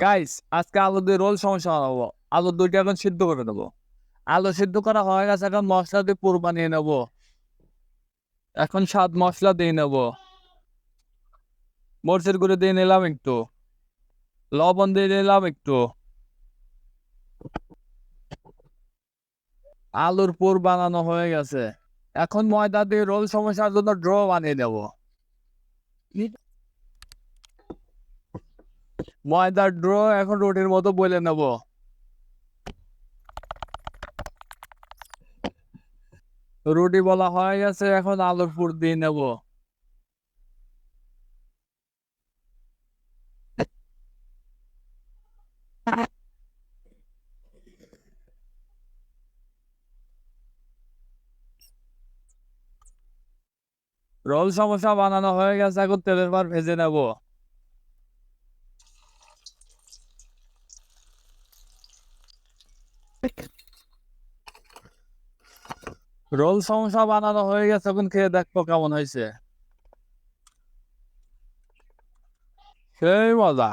Guys, আজকে আলু দিয়ে রোল সমস্যা বানাবো। আলু দুইটা এখন সিদ্ধ করে নেবো। আলু সিদ্ধ করা হয়ে গেছে, এখন মশলা দিয়ে পুর বানিয়ে নেবো। এখন স্বাদ মশলা দিয়ে নেবো। মরিচের গুঁড়ো দিয়ে নিলাম একটু, লবণ দিয়ে নিলাম একটু। আলুর পুর বানানো হয়ে গেছে। এখন ময়দা দিয়ে রোল সমস্যার জন্য ড্র বানিয়ে নেবো। ময়দার ড্র এখন রুটির মতো বলে নেবো। রুটি বলা হয়ে গেছে, এখন আলুর পুর দিয়ে নেবো। রোল সমস্যা বানানো হয়ে গেছে, এখন তেলের পর ভেজে নেবো। রোল সমস্যা বানানো হয়ে গেছে, এখন খেয়ে দেখবো কেমন হয়েছে। সেই মজা।